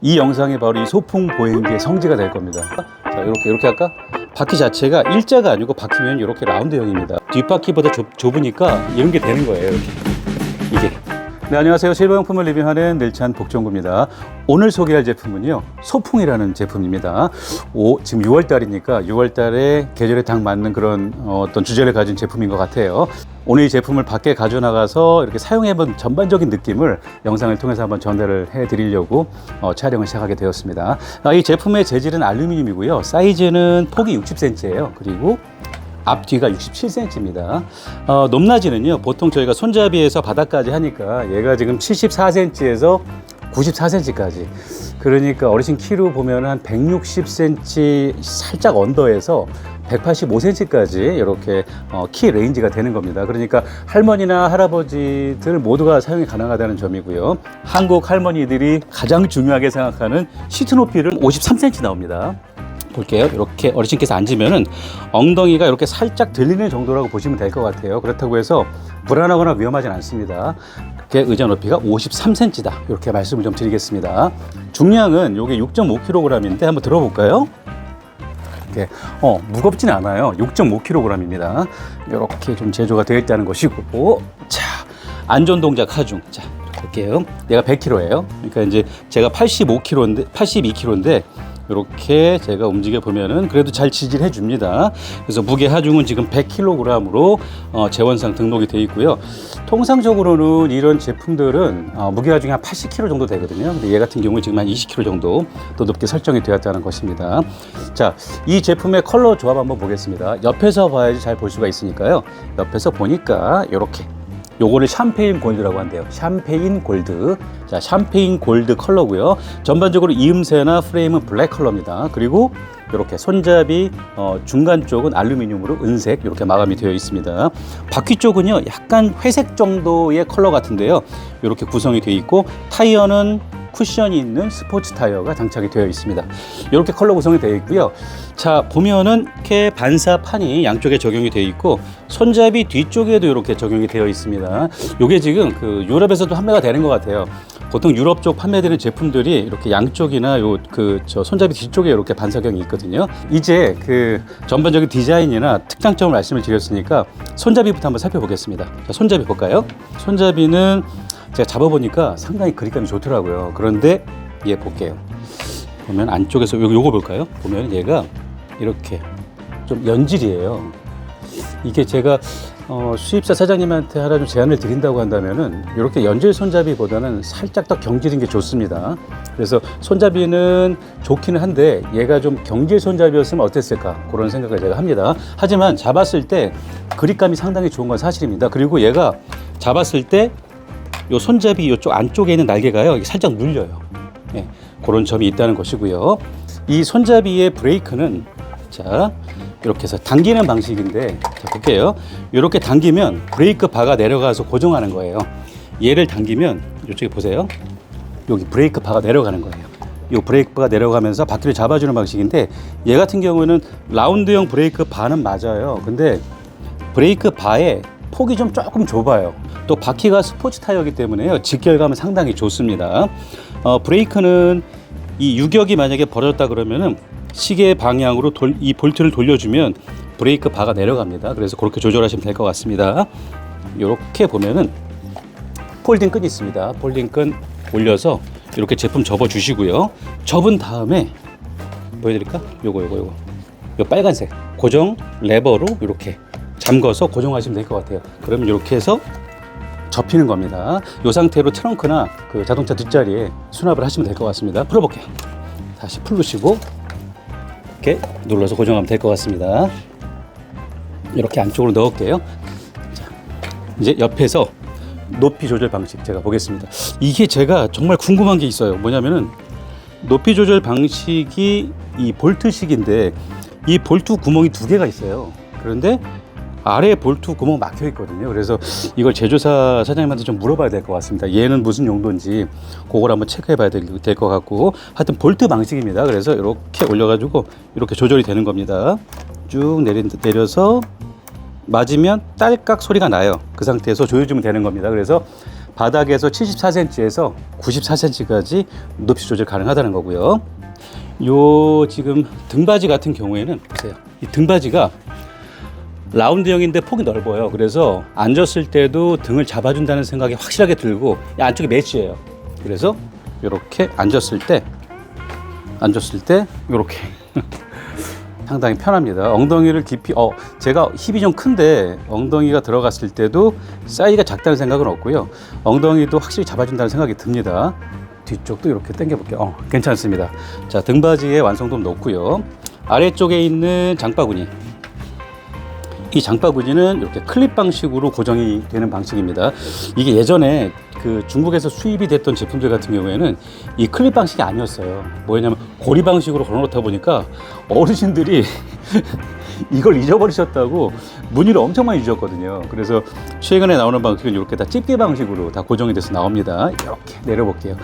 이 영상이 바로 이 소풍 보행기의 성지가 될 겁니다. 자, 이렇게 할까? 바퀴 자체가 일자가 아니고 바퀴면 이렇게 라운드형입니다. 뒷바퀴보다 좁으니까 이런 게 되는 거예요. 이게. 네, 안녕하세요. 실버용품을 리뷰하는 늘찬 복종구입니다. 오늘 소개할 제품은요, 소풍이라는 제품입니다. 지금 6월달이니까 6월달에 계절에 딱 맞는 그런 어떤 주제를 가진 제품인 것 같아요. 오늘 이 제품을 밖에 가져나가서 이렇게 사용해본 전반적인 느낌을 영상을 통해서 한번 전달을 해드리려고 촬영을 시작하게 되었습니다. 이 제품의 재질은 알루미늄이고요. 사이즈는 폭이 60cm예요. 그리고 앞뒤가 67cm입니다. 높낮이는요, 보통 저희가 손잡이에서 바닥까지 하니까 얘가 지금 74cm에서 94cm까지. 그러니까 어르신 키로 보면 한 160cm 살짝 언더에서 185cm까지 이렇게 키 레인지가 되는 겁니다. 그러니까 할머니나 할아버지들 모두가 사용이 가능하다는 점이고요. 한국 할머니들이 가장 중요하게 생각하는 시트 높이를 53cm 나옵니다. 볼게요. 이렇게 어르신께서 앉으면은 엉덩이가 이렇게 살짝 들리는 정도라고 보시면 될 것 같아요. 그렇다고 해서 불안하거나 위험하진 않습니다. 이렇게 의자 높이가 53cm다. 이렇게 말씀을 좀 드리겠습니다. 중량은 이게 6.5kg인데 한번 들어볼까요? 이렇게 무겁진 않아요. 6.5kg입니다. 이렇게 좀 제조가 되어 있다는 것이고, 자, 안전 동작 하중. 자, 이렇게 볼게요. 얘가 100kg예요. 그러니까 이제 제가 82kg인데 이렇게 제가 움직여 보면은 그래도 잘 지지를 해줍니다. 그래서 무게 하중은 지금 100kg으로 재원상 등록이 되어 있고요. 통상적으로는 이런 제품들은 무게 하중이 한 80kg 정도 되거든요. 근데 얘 같은 경우는 지금 한 20kg 정도 더 높게 설정이 되었다는 것입니다. 자, 이 제품의 컬러 조합 한번 보겠습니다. 옆에서 봐야지 잘 볼 수가 있으니까요. 옆에서 보니까 이렇게. 요거를 샴페인 골드라고 한대요. 샴페인 골드. 자, 샴페인 골드 컬러고요. 전반적으로 이음새나 프레임은 블랙 컬러입니다. 그리고 이렇게 손잡이 중간 쪽은 알루미늄으로 은색 이렇게 마감이 되어 있습니다. 바퀴 쪽은요, 약간 회색 정도의 컬러 같은데요. 이렇게 구성이 되어 있고, 타이어는 쿠션이 있는 스포츠 타이어가 장착이 되어 있습니다. 이렇게 컬러 구성이 되어 있고요. 자, 보면은 이렇게 반사판이 양쪽에 적용이 되어 있고, 손잡이 뒤쪽에도 이렇게 적용이 되어 있습니다. 이게 지금 그 유럽에서도 판매가 되는 것 같아요. 보통 유럽 쪽 판매되는 제품들이 이렇게 양쪽이나 손잡이 뒤쪽에 이렇게 반사경이 있거든요. 이제 그 전반적인 디자인이나 특장점을 말씀을 드렸으니까 손잡이부터 한번 살펴보겠습니다. 자, 손잡이 볼까요? 손잡이는 제가 잡아보니까 상당히 그립감이 좋더라고요. 그런데 얘 볼게요. 보면 안쪽에서 요거 볼까요? 보면 얘가 이렇게 좀 연질이에요. 이게 제가 수입사 사장님한테 하나 좀 제안을 드린다고 한다면은 이렇게 연질 손잡이보다는 살짝 더 경질인 게 좋습니다. 그래서 손잡이는 좋기는 한데 얘가 좀 경질 손잡이였으면 어땠을까, 그런 생각을 제가 합니다. 하지만 잡았을 때 그립감이 상당히 좋은 건 사실입니다. 그리고 얘가 잡았을 때 요 손잡이 이쪽 안쪽에 있는 날개가요, 살짝 눌려요. 네, 그런 점이 있다는 것이고요. 이 손잡이의 브레이크는 자, 이렇게 해서 당기는 방식인데, 자, 볼게요. 이렇게 당기면 브레이크 바가 내려가서 고정하는 거예요. 얘를 당기면 이쪽에 보세요. 여기 브레이크 바가 내려가는 거예요. 이 브레이크 바가 내려가면서 바퀴를 잡아주는 방식인데, 얘 같은 경우는 라운드형 브레이크 바는 맞아요. 근데 브레이크 바의 폭이 좀 조금 좁아요. 또 바퀴가 스포츠 타이어이기 때문에요, 직결감은 상당히 좋습니다. 브레이크는 이 유격이 만약에 벌어졌다 그러면은 시계 방향으로 이 볼트를 돌려주면 브레이크 바가 내려갑니다. 그래서 그렇게 조절하시면 될 것 같습니다. 이렇게 보면은 폴딩 끈이 있습니다. 폴딩 끈 올려서 이렇게 제품 접어 주시고요. 접은 다음에 보여드릴까? 요거 빨간색 고정 레버로 이렇게 잠궈서 고정하시면 될 것 같아요. 그러면 이렇게 해서 접히는 겁니다. 이 상태로 트렁크나 그 자동차 뒷자리에 수납을 하시면 될 것 같습니다. 풀어볼게요. 다시 풀으시고 이렇게 눌러서 고정하면 될 것 같습니다. 이렇게 안쪽으로 넣을게요. 자, 이제 옆에서 높이 조절 방식 제가 보겠습니다. 이게 제가 정말 궁금한 게 있어요. 뭐냐면은 높이 조절 방식이 이 볼트식인데, 이 볼트 구멍이 두 개가 있어요. 그런데 아래에 볼트 구멍 막혀 있거든요. 그래서 이걸 제조사 사장님한테 좀 물어봐야 될 것 같습니다. 얘는 무슨 용도인지 그걸 한번 체크해 봐야 될 것 같고, 하여튼 볼트 방식입니다. 그래서 이렇게 올려가지고 이렇게 조절이 되는 겁니다. 쭉 내려서 맞으면 딸깍 소리가 나요. 그 상태에서 조여주면 되는 겁니다. 그래서 바닥에서 74cm에서 94cm까지 높이 조절 가능하다는 거고요. 요 지금 등받이 같은 경우에는 보세요. 이 등받이가 라운드형인데 폭이 넓어요. 그래서 앉았을 때도 등을 잡아준다는 생각이 확실하게 들고 이 안쪽이 매치예요. 그래서 이렇게 앉았을 때 이렇게 상당히 편합니다. 엉덩이를 깊이 제가 힙이 좀 큰데 엉덩이가 들어갔을 때도 사이즈가 작다는 생각은 없고요. 엉덩이도 확실히 잡아준다는 생각이 듭니다. 뒤쪽도 이렇게 당겨 볼게요. 괜찮습니다. 자, 등받이의 완성도 높고요. 아래쪽에 있는 장바구니, 이 장바구니는 이렇게 클립 방식으로 고정이 되는 방식입니다. 이게 예전에 그 중국에서 수입이 됐던 제품들 같은 경우에는 이 클립 방식이 아니었어요. 뭐냐면 고리 방식으로 걸어놓다 보니까 어르신들이 이걸 잊어버리셨다고 문의를 엄청 많이 주셨거든요. 그래서 최근에 나오는 방식은 이렇게 다 집게 방식으로 다 고정이 돼서 나옵니다. 이렇게 내려볼게요.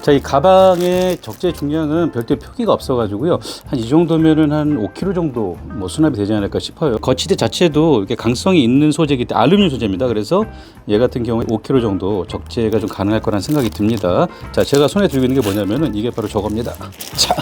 자, 이 가방의 적재 중량은 별도의 표기가 없어가지고요. 한 이 정도면은 한 5kg 정도 뭐 수납이 되지 않을까 싶어요. 거치대 자체도 이렇게 강성이 있는 소재이기 때문에 알루미늄 소재입니다. 그래서 얘 같은 경우에 5kg 정도 적재가 좀 가능할 거란 생각이 듭니다. 자, 제가 손에 들고 있는 게 뭐냐면은 이게 바로 저겁니다. 자,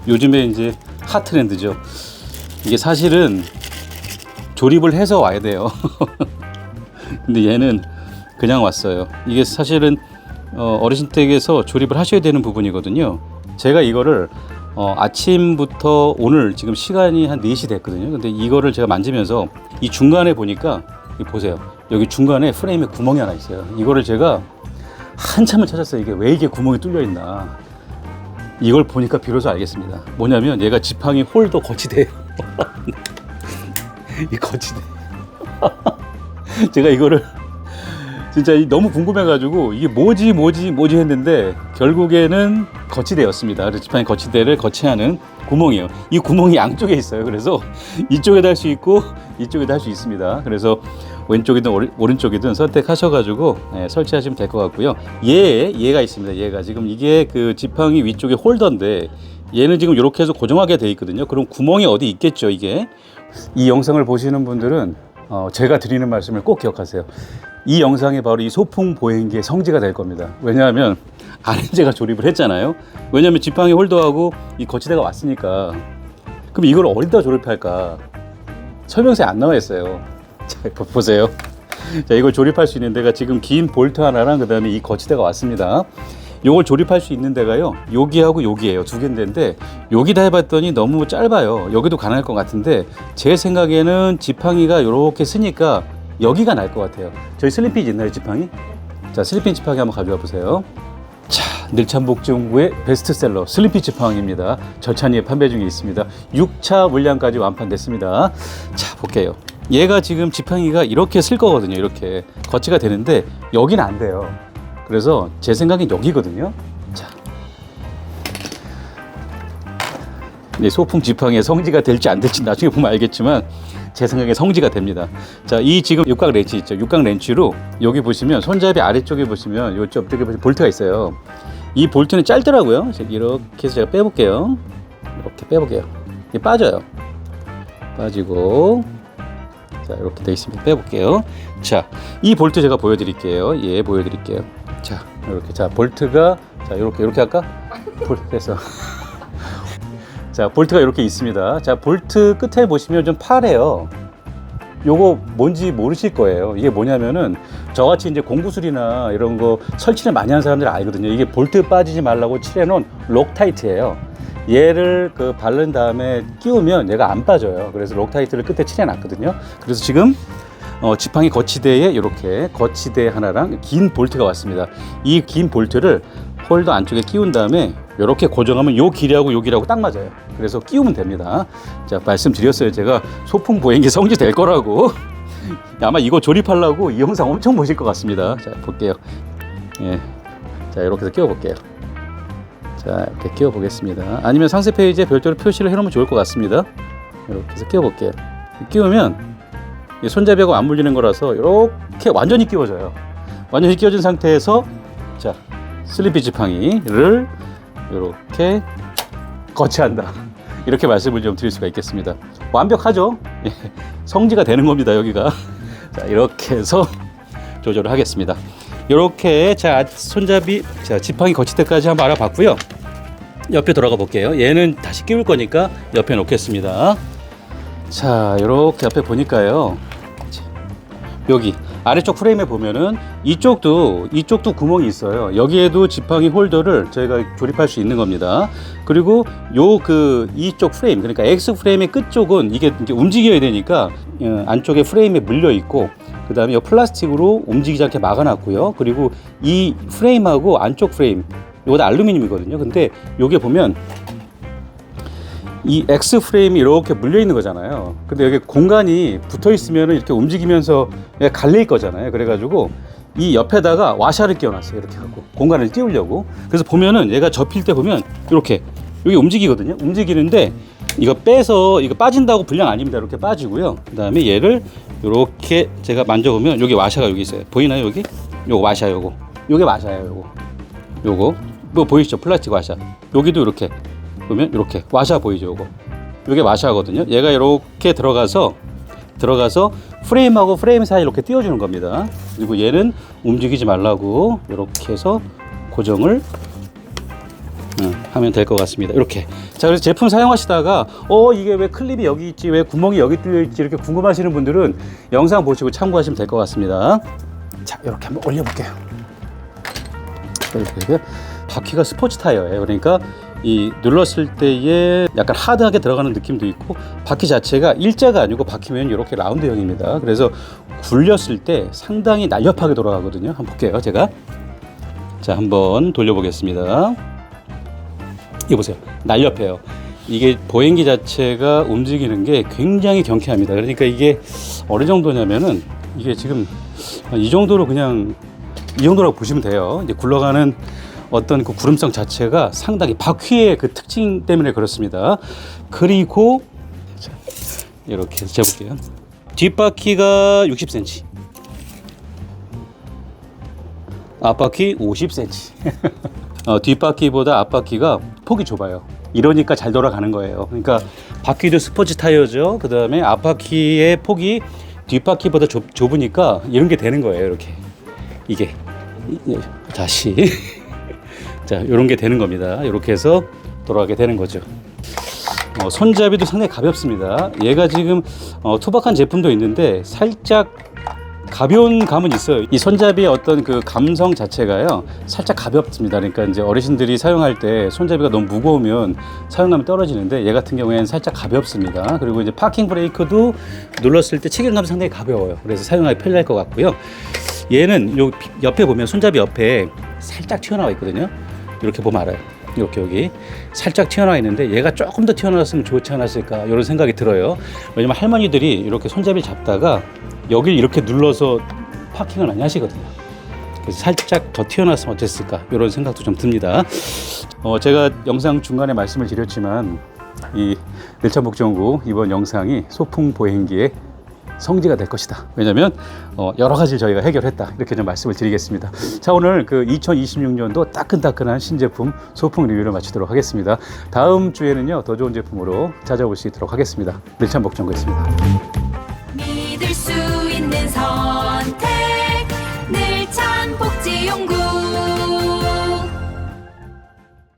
요즘에 이제 핫 트렌드죠. 이게 사실은 조립을 해서 와야 돼요. 근데 얘는 그냥 왔어요. 이게 사실은 어르신 댁에서 조립을 하셔야 되는 부분이거든요. 제가 이거를 아침부터 오늘 지금 시간이 한 4시 됐거든요. 근데 이거를 제가 만지면서 이 중간에 보니까 보세요. 여기 중간에 프레임에 구멍이 하나 있어요. 이거를 제가 한참을 찾았어요. 이게 왜 이게 구멍이 뚫려 있나. 이걸 보니까 비로소 알겠습니다. 뭐냐면 얘가 지팡이 홀더 거치대예요. 이 거치대. 제가 이거를 진짜 너무 궁금해가지고 이게 뭐지 했는데 결국에는 거치대였습니다. 그래서 지팡이 거치대를 거치하는 구멍이에요. 이 구멍이 양쪽에 있어요. 그래서 이쪽에도 할 수 있고 이쪽에도 할 수 있습니다. 그래서 왼쪽이든 오른쪽이든 선택하셔가지고 설치하시면 될 것 같고요. 얘가 있습니다. 얘가 지금 이게 그 지팡이 위쪽에 홀더인데 얘는 지금 이렇게 해서 고정하게 돼 있거든요. 그럼 구멍이 어디 있겠죠. 이게 이 영상을 보시는 분들은 제가 드리는 말씀을 꼭 기억하세요. 이 영상이 바로 이 소풍 보행기의 성지가 될 겁니다. 왜냐하면 아내제가 조립을 했잖아요. 왜냐하면 지팡이 홀더하고 이 거치대가 왔으니까. 그럼 이걸 어디다 조립할까? 설명서에 안 나와 있어요. 자, 보세요. 자, 이걸 조립할 수 있는 데가 지금 긴 볼트 하나랑 그 다음에 이 거치대가 왔습니다. 요걸 조립할 수 있는 데가요, 여기하고 여기예요. 두 개인데 여기다 해봤더니 너무 짧아요. 여기도 가능할 것 같은데 제 생각에는 지팡이가 이렇게 쓰니까 여기가 날 것 같아요. 저희 슬리핀 있나요, 지팡이? 자, 슬리핀 지팡이 한번 가져와 보세요. 자, 늘참복지본부의 베스트셀러 슬리핀 지팡이입니다. 절찬리에 판매 중에 있습니다. 6차 물량까지 완판됐습니다. 자, 볼게요. 얘가 지금 지팡이가 이렇게 쓸 거거든요. 이렇게 거치가 되는데 여기는 안 돼요. 그래서 제 생각엔 여기거든요. 자, 소풍 지팡이의 성지가 될지 안 될지 나중에 보면 알겠지만 제 생각에 성지가 됩니다. 자, 이 지금 육각 렌치 있죠. 육각 렌치로 여기 보시면 손잡이 아래쪽에 보시면 요쪽 앞쪽에 보시면 볼트가 있어요. 이 볼트는 짧더라고요. 이렇게 해서 제가 빼볼게요. 이렇게 빼볼게요. 이게 빠져요. 빠지고, 자, 이렇게 돼 있습니다. 빼볼게요. 자, 이 볼트 제가 보여드릴게요. 예, 보여드릴게요. 자, 이렇게. 자, 볼트가, 자, 이렇게 할까? 볼트 됐어. 자, 볼트가 이렇게 있습니다. 자, 볼트 끝에 보시면 좀 파래요. 요거 뭔지 모르실 거예요. 이게 뭐냐면은 저같이 이제 공구술이나 이런 거 설치를 많이 하는 사람들 알거든요. 이게 볼트 빠지지 말라고 칠해놓은 록타이트예요. 얘를 그 바른 다음에 끼우면 얘가 안 빠져요. 그래서 록타이트를 끝에 칠해놨거든요. 그래서 지금 지팡이 거치대에 이렇게 거치대 하나랑 긴 볼트가 왔습니다. 이 긴 볼트를 홀더 안쪽에 끼운 다음에 이렇게 고정하면 요 길이하고 요 길이하고 딱 맞아요. 그래서 끼우면 됩니다. 자, 말씀드렸어요. 제가 소풍 보행기 성지 될 거라고. 아마 이거 조립하려고 이 영상 엄청 보실 것 같습니다. 자, 볼게요. 예. 자, 이렇게 해서 끼워 볼게요. 자, 이렇게 끼워 보겠습니다. 아니면 상세 페이지에 별도로 표시를 해 놓으면 좋을 것 같습니다. 이렇게 해서 끼워 볼게요. 끼우면 손잡이하고 안 물리는 거라서 이렇게 완전히 끼워져요. 완전히 끼워진 상태에서, 자, 슬리피 지팡이를 이렇게 거치한다. 이렇게 말씀을 좀 드릴 수가 있겠습니다. 완벽하죠? 예, 성지가 되는 겁니다, 여기가. 자, 이렇게 해서 조절을 하겠습니다. 이렇게 자 손잡이 자 지팡이 거칠 때까지 한번 알아봤고요. 옆에 돌아가 볼게요. 얘는 다시 끼울 거니까 옆에 놓겠습니다. 자 이렇게 옆에 보니까요. 여기 아래쪽 프레임에 보면은 이쪽도 구멍이 있어요. 여기에도 지팡이 홀더를 저희가 조립할 수 있는 겁니다. 그리고 이쪽 프레임, 그러니까 X 프레임의 끝쪽은 이게 움직여야 되니까 안쪽에 프레임에 물려 있고, 그 다음에 이 플라스틱으로 움직이지 않게 막아놨고요. 그리고 이 프레임하고 안쪽 프레임, 이것도 알루미늄이거든요. 근데 여기 보면 이 X 프레임이 이렇게 물려 있는 거잖아요. 근데 여기 공간이 붙어 있으면 이렇게 움직이면서 갈릴 거잖아요. 그래가지고 이 옆에다가 와샤를 끼워놨어요. 이렇게 하고 공간을 띄우려고. 그래서 보면은 얘가 접힐 때 보면 이렇게 여기 움직이거든요. 움직이는데 이거 빼서 이거 빠진다고 불량 아닙니다. 이렇게 빠지고요. 그 다음에 얘를 이렇게 제가 만져보면 여기 와샤가 여기 있어요. 보이나요? 여기? 요거 와샤 요게 와샤예요. 요거 뭐 보이시죠? 플라스틱 와샤. 여기도 이렇게 보면 이렇게 와샤 보이죠? 요게 와샤거든요. 얘가 이렇게 들어가서 프레임하고 프레임 사이 이렇게 띄워주는 겁니다. 그리고 얘는 움직이지 말라고 이렇게 해서 고정을 하면 될 것 같습니다. 이렇게. 자, 그래서 제품 사용하시다가 이게 왜 클립이 여기 있지, 왜 구멍이 여기 뚫려 있지, 이렇게 궁금하시는 분들은 영상 보시고 참고하시면 될 것 같습니다. 자, 이렇게 한번 올려볼게요. 이렇게 바퀴가 스포츠 타이어예요. 그러니까 이 눌렀을 때에 약간 하드하게 들어가는 느낌도 있고, 바퀴 자체가 일자가 아니고 바퀴면 이렇게 라운드형입니다. 그래서 굴렸을 때 상당히 날렵하게 돌아가거든요. 한번 볼게요. 제가 자 한번 돌려보겠습니다. 이거 보세요. 날렵해요. 이게 보행기 자체가 움직이는 게 굉장히 경쾌합니다. 그러니까 이게 어느 정도냐면은 이게 지금 이 정도로 그냥 이 정도라고 보시면 돼요. 이제 굴러가는 어떤 그 구름성 자체가 상당히 바퀴의 그 특징 때문에 그렇습니다. 그리고 자, 이렇게 해서 재볼게요. 뒷바퀴가 60cm, 앞바퀴 50cm. 뒷바퀴보다 앞바퀴가 폭이 좁아요. 이러니까 잘 돌아가는 거예요. 그러니까 바퀴도 스포츠 타이어죠. 그 다음에 앞바퀴의 폭이 뒷바퀴보다 좁으니까 이런 게 되는 거예요. 이렇게 이게 다시 자 이런 게 되는 겁니다. 이렇게 해서 돌아가게 되는 거죠. 손잡이도 상당히 가볍습니다. 얘가 지금 투박한 제품도 있는데 살짝 가벼운 감은 있어요. 이 손잡이의 어떤 그 감성 자체가요, 살짝 가볍습니다. 그러니까 이제 어르신들이 사용할 때 손잡이가 너무 무거우면 사용감이 떨어지는데, 얘 같은 경우에는 살짝 가볍습니다. 그리고 이제 파킹 브레이크도 눌렀을 때 체결감이 상당히 가벼워요. 그래서 사용하기 편리할 것 같고요. 얘는 요 옆에 보면 손잡이 옆에 살짝 튀어나와 있거든요. 이렇게 보면 알아요. 이렇게 여기 살짝 튀어나와 있는데 얘가 조금 더 튀어나왔으면 좋지 않았을까 이런 생각이 들어요. 왜냐면 할머니들이 이렇게 손잡이 잡다가 여기를 이렇게 눌러서 파킹을 많이 하시거든요. 그래서 살짝 더 튀어나왔으면 어땠을까 이런 생각도 좀 듭니다. 제가 영상 중간에 말씀을 드렸지만 이 늘참복정구 이번 영상이 소풍 보행기의 성지가 될 것이다. 왜냐면 여러 가지를 저희가 해결했다. 이렇게 좀 말씀을 드리겠습니다. 자, 오늘 그 2026년도 따끈따끈한 신제품 소풍 리뷰를 마치도록 하겠습니다. 다음 주에는요, 더 좋은 제품으로 찾아올 수 있도록 하겠습니다. 늘참복정구였습니다.